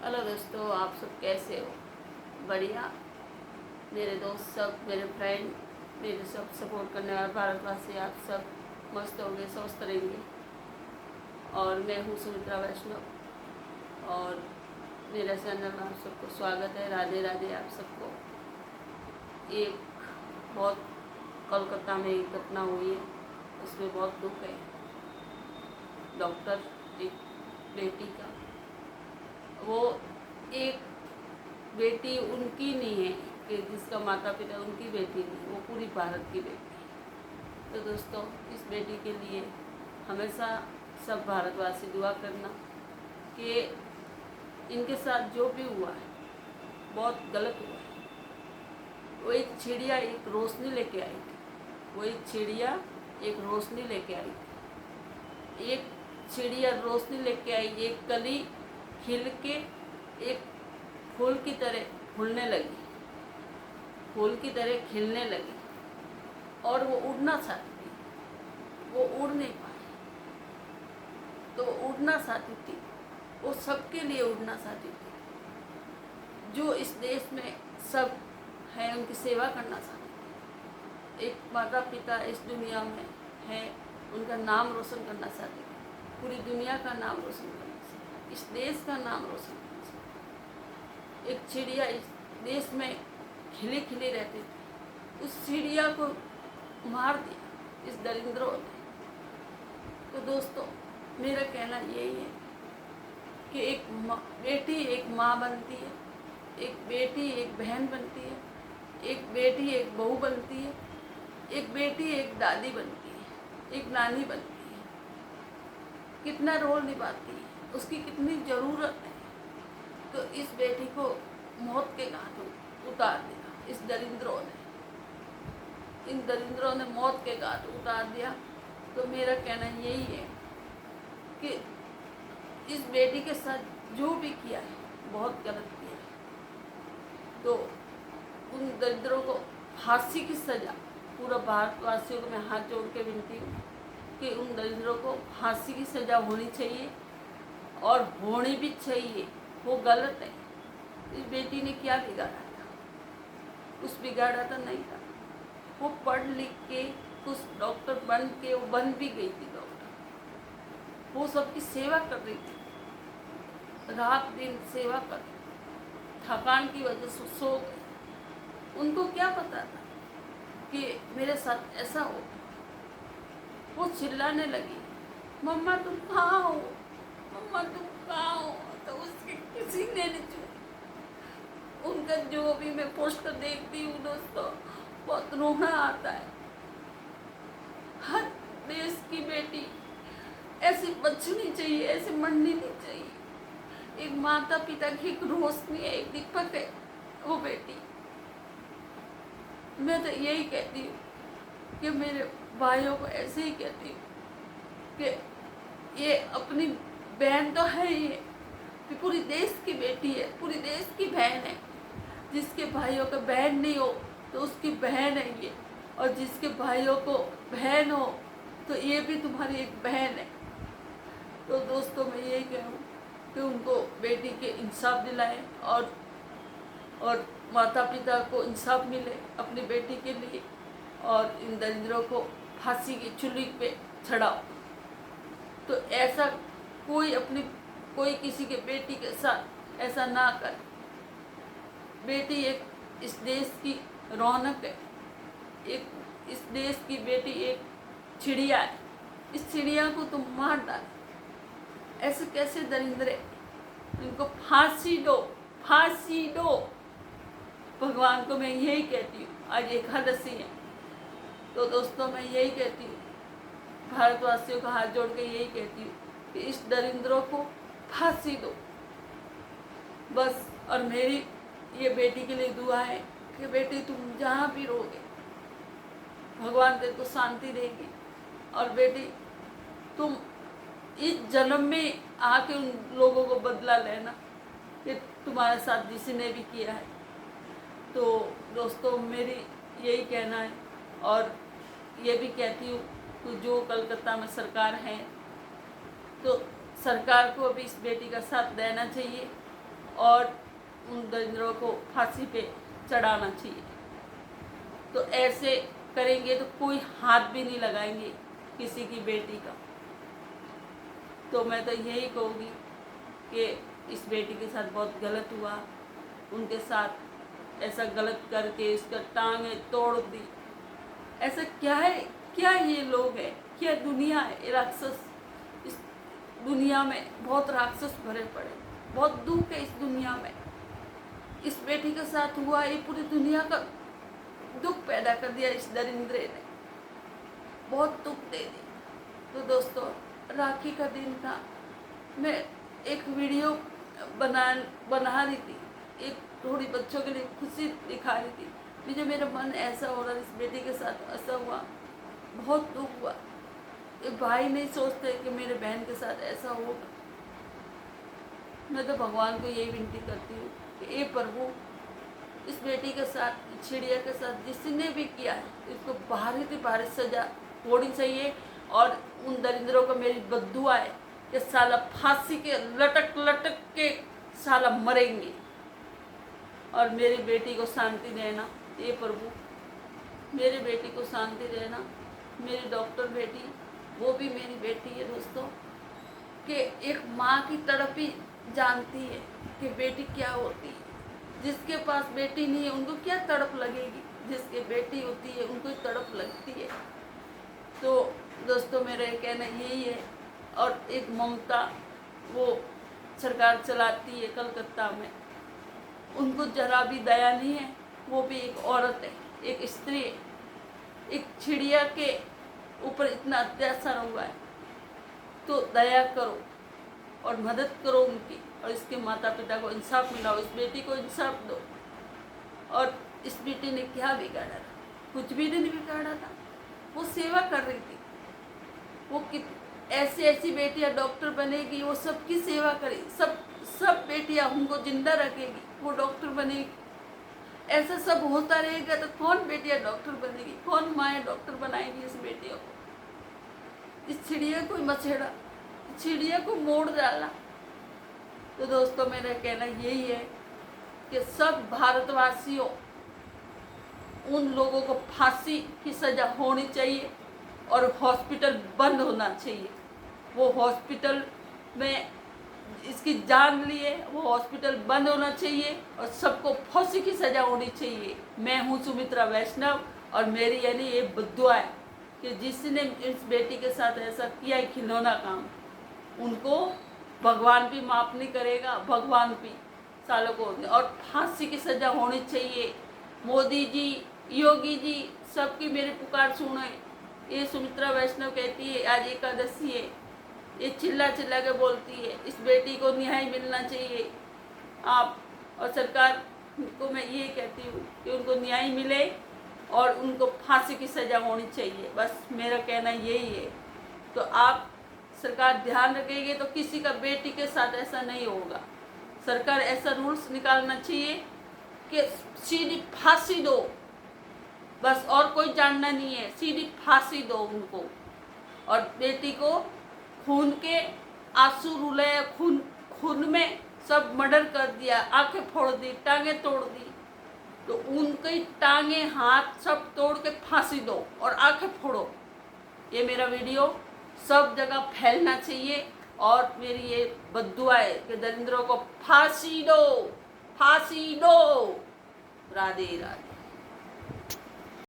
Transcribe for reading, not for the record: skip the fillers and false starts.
Hello दोस्तों, आप सब कैसे हो? बढ़िया। मेरे दोस्त सब, मेरे फ्रेंड, मेरे सब सपोर्ट करने वाले भारतवासी, आप सब मस्त होंगे, स्वस्थ रहेंगे। और मैं हूँ सुमित्रा वैष्णव और मेरे चैनल में आप सबको स्वागत है। राधे राधे आप सबको। एक बहुत कोलकाता में एक घटना हुई है, उसमें बहुत दुख है। डॉक्टर, एक बेटी का, वो एक बेटी उनकी नहीं है कि जिसका माता पिता, उनकी बेटी नहीं, वो पूरी भारत की बेटी है। तो दोस्तों, इस बेटी के लिए हमेशा सब भारतवासी दुआ करना कि इनके साथ जो भी हुआ है बहुत गलत हुआ है। वो एक चिड़िया एक रोशनी लेके आई थी, वो एक चिड़िया एक रोशनी लेके आई थी। एक चिड़िया रोशनी लेके आई, एक कली खिल के एक फूल की तरह फूलने लगी, फूल की तरह खिलने लगी और वो उड़ना चाहती थी, वो उड़ नहीं पाई। तो उड़ना चाहती थी, वो सबके लिए उड़ना चाहती थी। जो इस देश में सब है उनकी सेवा करना चाहती थी। एक माता पिता इस दुनिया में है, उनका नाम रोशन करना चाहती थी, पूरी दुनिया का नाम रोशन करना चाहती थी, इस देश का नाम रोशन करना चाहती थी। एक चिड़िया इस देश में खिली खिली रहती थी, उस चिड़िया को मार दिया इस दरिंद्रों ने। तो दोस्तों, मेरा कहना यही है कि एक बेटी एक माँ बनती है, एक बेटी एक बहन बनती है, एक बेटी एक बहू बनती है, एक बेटी एक दादी बनती है, एक नानी बनती है। कितना रोल निभाती है, उसकी कितनी ज़रूरत है। तो इस बेटी को मौत के घाट उतार दिया इस दरिंद्रों ने, इन दरिंद्रों ने मौत के घाट उतार दिया। तो मेरा कहना यही है कि इस बेटी के साथ जो भी किया है बहुत गलत किया है। तो उन दरिद्रों को फांसी की सज़ा, पूरा भारतवासियों को मैं हाथ जोड़ के विनती हूँ कि उन दरिद्रों को फांसी की सज़ा होनी चाहिए और होनी भी चाहिए। वो गलत है। इस बेटी ने क्या बिगाड़ा था? कुछ बिगाड़ा तो नहीं था। वो पढ़ लिख के कुछ डॉक्टर बन के वो बन भी गई थी डॉक्टर। वो सबकी सेवा कर रही थी, रात दिन सेवा कर रही थी। थकान की वजह से सो गई। उनको क्या पता था कि मेरे साथ ऐसा हो। वो चिल्लाने लगी, मम्मा तुम कहाँ हो, मम्मा तुम कहाँ हो। तो उसके किसी ने नहीं छुआ। उनका जो भी मैं पोस्टर देखती हूँ दोस्तों, बहुत रोना आता है। हर देश की बेटी ऐसी बचनी चाहिए, ऐसी मरनी नहीं चाहिए। एक माता पिता की एक रोशनी है, एक दीपक है वो बेटी। मैं तो यही कहती हूँ कि मेरे भाइयों को ऐसे ही कहती हूँ कि ये अपनी बहन तो है ही है, कि पूरी देश की बेटी है, पूरी देश की बहन है। जिसके भाइयों का बहन नहीं हो तो उसकी बहन है ये, और जिसके भाइयों को बहन हो तो ये भी तुम्हारी एक बहन है। तो दोस्तों, मैं यही कहूँ कि उनको बेटी के इंसाफ दिलाएं और माता पिता को इंसाफ मिले अपनी बेटी के लिए, और इन दरिद्रों को फांसी की चूल्ही पे चढ़ाओ। तो ऐसा कोई किसी के बेटी के साथ ऐसा ना करे। बेटी एक इस देश की रौनक है, एक इस देश की बेटी एक चिड़िया है। इस चिड़िया को तुम मार डाल। ऐसे कैसे दरिंद्रे, इनको फांसी दो, फांसी दो। भगवान को मैं यही कहती हूँ। आज एकादशी है, तो दोस्तों मैं यही कहती हूँ, भारतवासियों का हाथ जोड़ के यही कहती हूँ कि इस दरिंद्रों को फांसी दो बस। और मेरी ये बेटी के लिए दुआ है कि बेटी तुम जहाँ भी रहोगे भगवान तेरे को शांति देगी। और बेटी तुम इस जन्म में आके उन लोगों को बदला लेना कि तुम्हारे साथ जिसी ने भी किया है। तो दोस्तों, मेरी यही कहना है। और ये भी कहती हूँ कि जो कलकत्ता में सरकार है, तो सरकार को भी इस बेटी का साथ देना चाहिए और उन दरिंद्रों को फांसी पे चढ़ाना चाहिए। तो ऐसे करेंगे तो कोई हाथ भी नहीं लगाएंगे किसी की बेटी का। तो मैं तो यही कहूँगी कि इस बेटी के साथ बहुत गलत हुआ, उनके साथ ऐसा गलत करके इसका टांगें तोड़ दी। ऐसा क्या है, क्या ये लोग हैं, क्या दुनिया है, राक्षस। इस दुनिया में बहुत राक्षस भरे पड़े, बहुत दुख है इस दुनिया में। इस बेटी के साथ हुआ, ये पूरी दुनिया का दुख पैदा कर दिया इस दरिंद्रे ने, बहुत दुख दे दी। तो दोस्तों, राखी का दिन था, मैं एक वीडियो बना रही थी, एक थोड़ी बच्चों के लिए खुशी दिखा रही थी। मुझे मेरा मन ऐसा हो रहा, इस बेटी के साथ ऐसा हुआ, बहुत दुख हुआ। ये भाई नहीं सोचते कि मेरे बहन के साथ ऐसा होगा। मैं तो भगवान को यही विनती करती हूँ कि ए प्रभु, इस बेटी के साथ, चिड़िया के साथ जिसने भी किया है, इसको भारी से भारी सजा होनी चाहिए। और उन दरिंद्रों को मेरी बद्दुआ है कि साला फांसी के लटक लटक के साला मरेंगे। और मेरी बेटी को शांति देना ये प्रभु, मेरी बेटी को शांति देना। मेरी डॉक्टर बेटी, वो भी मेरी बेटी है दोस्तों, कि एक माँ की तड़प ही जानती है कि बेटी क्या होती है। जिसके पास बेटी नहीं है उनको क्या तड़प लगेगी, जिसके बेटी होती है उनको तड़प लगती है। तो दोस्तों, मेरा ये कहना यही है। और एक ममता, वो सरकार चलाती है कलकत्ता में, उनको जरा भी दया नहीं है। वो भी एक औरत है, एक स्त्री है। एक चिड़िया के ऊपर इतना अत्याचार हुआ है, तो दया करो और मदद करो उनकी, और इसके माता पिता को इंसाफ मिलाओ, इस बेटी को इंसाफ दो। और इस बेटी ने क्या बिगाड़ा था? कुछ भी नहीं बिगाड़ा था, वो सेवा कर रही थी। वो ऐसी ऐसी बेटियां डॉक्टर बनेगी, वो सबकी सेवा करेगी, सब बेटियां उनको जिंदा रखेगी, वो डॉक्टर बनेगी। ऐसा सब होता रहेगा तो कौन बेटियां डॉक्टर बनेगी, कौन माएँ डॉक्टर बनाएगी इस बेटियों को? इस चिड़िया को मछेड़ा, चिड़िया को मोड़ डाला। तो दोस्तों, मेरा कहना यही है कि सब भारतवासियों, उन लोगों को फांसी की सजा होनी चाहिए और हॉस्पिटल बंद होना चाहिए। वो हॉस्पिटल में इसकी जान लिए, वो हॉस्पिटल बंद होना चाहिए और सबको फांसी की सजा होनी चाहिए। मैं हूँ सुमित्रा वैष्णव, और मेरी यानी ये बद्दुआ है कि जिसने इस बेटी के साथ ऐसा किया है खिलौना काम, उनको भगवान भी माफ नहीं करेगा, भगवान भी सालों को। और फांसी की सजा होनी चाहिए। मोदी जी, योगी जी, सबकी मेरी पुकार सुने। ये सुमित्रा वैष्णव कहती है, आज एकादशी है, ये चिल्ला चिल्ला के बोलती है, इस बेटी को न्याय मिलना चाहिए। आप और सरकार को मैं ये कहती हूँ कि उनको न्याय मिले और उनको फांसी की सजा होनी चाहिए। बस मेरा कहना यही है। तो आप सरकार ध्यान रखेगी तो किसी का बेटी के साथ ऐसा नहीं होगा। सरकार ऐसा रूल्स निकालना चाहिए कि सीधी फांसी दो, बस, और कोई जानना नहीं है, सीधी फांसी दो उनको। और बेटी को खून के आंसू रुले, खून में सब मर्डर कर दिया, आंखें फोड़ दी, टांगें तोड़ दी, तो उनकी टांगें हाथ सब तोड़ के फांसी दो और आंखें फोड़ो। ये मेरा वीडियो सब जगह फैलना चाहिए। और मेरी ये बद्दुआ है कि दरिंद्रों को फांसी दो, फांसी दो। राधे राधे।